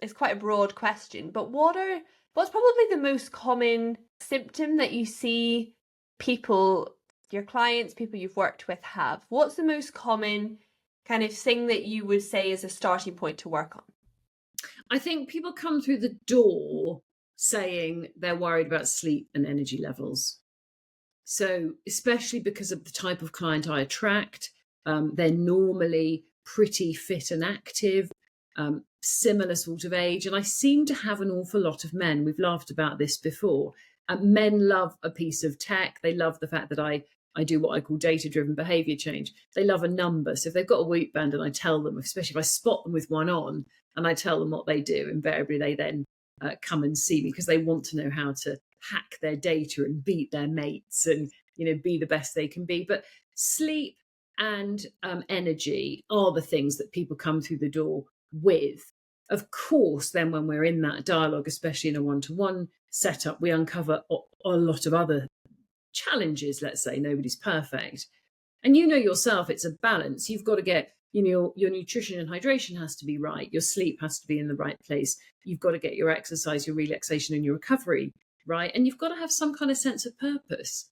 it's quite a broad question, but what's probably the most common symptom that you see people, your clients, people you've worked with have? What's the most common kind of thing that you would say is a starting point to work on? I think people come through the door saying they're worried about sleep and energy levels. So, especially because of the type of client I attract, they're normally pretty fit and active, similar sort of age. And I seem to have an awful lot of men. We've laughed about this before. Men love a piece of tech. They love the fact that I do what I call data-driven behavior change. They love a number. So if they've got a Whoop band and I tell them, especially if I spot them with one on and I tell them what they do, invariably they then come and see me because they want to know how to hack their data and beat their mates and, be the best they can be. But sleep and energy are the things that people come through the door with. Of course, then when we're in that dialogue, especially in a one-to-one setup, we uncover a lot of other challenges. Let's say nobody's perfect. And yourself, it's a balance. You've got to get, your nutrition and hydration has to be right. Your sleep has to be in the right place. You've got to get your exercise, your relaxation and your recovery right. And you've got to have some kind of sense of purpose.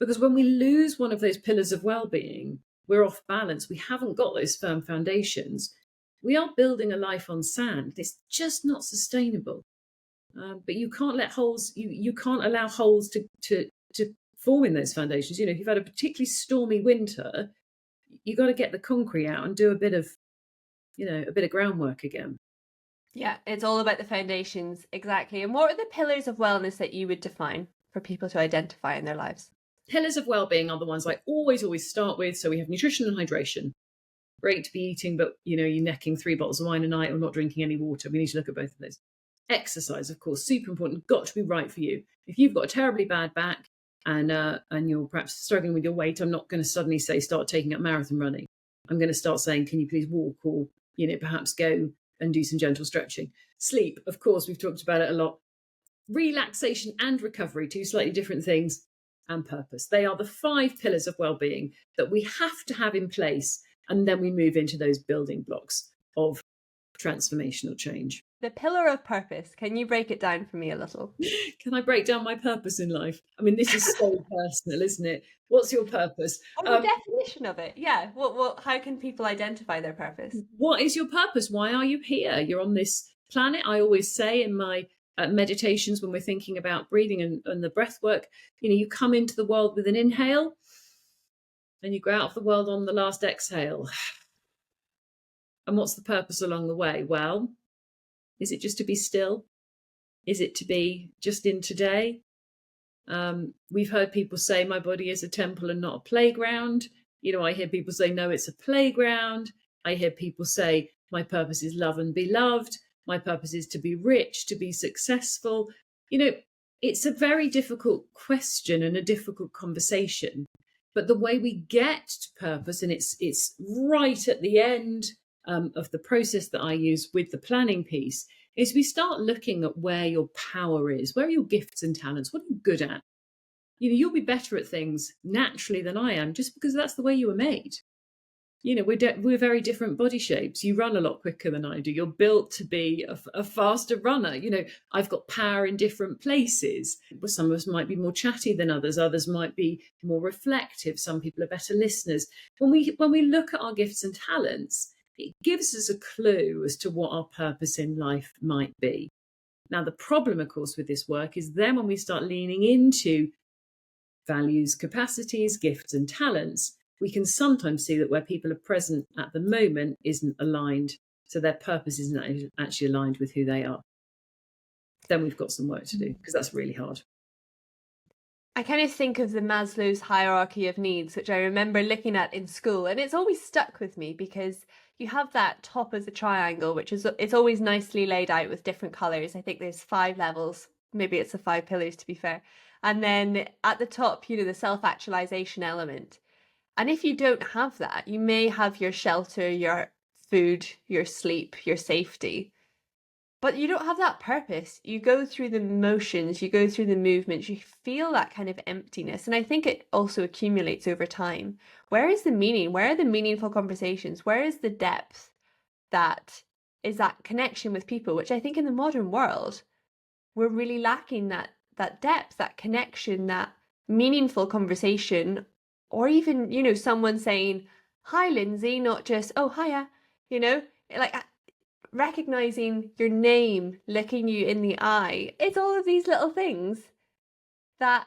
Because when we lose one of those pillars of well-being, we're off balance. We haven't got those firm foundations. We are building a life on sand. It's just not sustainable. But you can't let holes, you can't allow holes to form in those foundations. If you've had a particularly stormy winter, you've got to get the concrete out and do a bit of groundwork again. Yeah, it's all about the foundations. Exactly. And what are the pillars of wellness that you would define for people to identify in their lives? Pillars of well-being are the ones I always start with. So we have nutrition and hydration. Great to be eating, but you're necking 3 bottles of wine a night or not drinking any water. We need to look at both of those. Exercise, of course, super important. Got to be right for you. If you've got a terribly bad back and you're perhaps struggling with your weight, I'm not going to suddenly say start taking up marathon running. I'm going to start saying, can you please walk or perhaps go and do some gentle stretching. Sleep, of course, we've talked about it a lot. Relaxation and recovery, 2 slightly different things. And purpose. They are the 5 pillars of well-being that we have to have in place, and then we move into those building blocks of transformational change. The pillar of purpose. Can you break it down for me a little? Can I break down my purpose in life? I mean, this is so personal, isn't it? What's your purpose? Or the definition of it. Yeah. How can people identify their purpose? What is your purpose? Why are you here? You're on this planet. I always say in my meditations when we're thinking about breathing and the breath work, you come into the world with an inhale and you go out of the world on the last exhale. And what's the purpose along the way? Well, is it just to be still? Is it to be just in today? We've heard people say my body is a temple and not a playground. I hear people say, no, it's a playground. I hear people say my purpose is love and be loved. My purpose is to be rich, to be successful. It's a very difficult question and a difficult conversation. But the way we get to purpose, and it's right at the end of the process that I use with the planning piece, is we start looking at where your power is, where are your gifts and talents, what are you good at? You'll be better at things naturally than I am, just because that's the way you were made. We're very different body shapes. You run a lot quicker than I do. You're built to be a faster runner. I've got power in different places. Some of us might be more chatty than others. Others might be more reflective. Some people are better listeners. When we look at our gifts and talents, it gives us a clue as to what our purpose in life might be. Now, the problem, of course, with this work is then when we start leaning into values, capacities, gifts and talents, we can sometimes see that where people are present at the moment isn't aligned. So their purpose isn't actually aligned with who they are. Then we've got some work to do because that's really hard. I kind of think of the Maslow's hierarchy of needs, which I remember looking at in school, and it's always stuck with me because you have that top of the triangle, which is, it's always nicely laid out with different colours. I think there's 5 levels. Maybe it's the 5 pillars, to be fair. And then at the top, the self-actualization element. And if you don't have that, you may have your shelter, your food, your sleep, your safety, but you don't have that purpose. You go through the motions, you go through the movements, you feel that kind of emptiness. And I think it also accumulates over time. Where is the meaning? Where are the meaningful conversations? Where is the depth that is that connection with people, which I think in the modern world, we're really lacking that depth, that connection, that meaningful conversation, or even, someone saying, "Hi, Lindsay," not just, "Oh, hiya," like recognizing your name, looking you in the eye. It's all of these little things that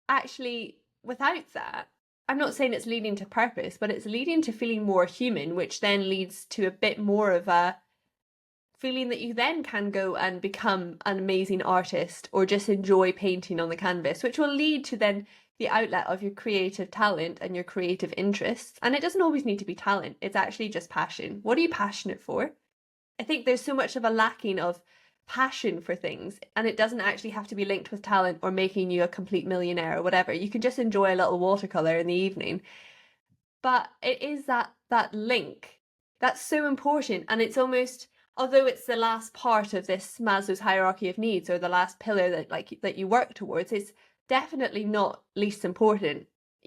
actually, without that, I'm not saying it's leading to purpose, but it's leading to feeling more human, which then leads to a bit more of a feeling that you then can go and become an amazing artist or just enjoy painting on the canvas, which will lead to then the outlet of your creative talent and your creative interests. And it doesn't always need to be talent, it's actually just passion. What are you passionate for? I think there's so much of a lacking of passion for things, and it doesn't actually have to be linked with talent or making you a complete millionaire or whatever. You can just enjoy a little watercolor in the evening. But it is that link that's so important, and it's almost, although it's the last part of this Maslow's hierarchy of needs, or the last pillar that you work towards, it's definitely not least important.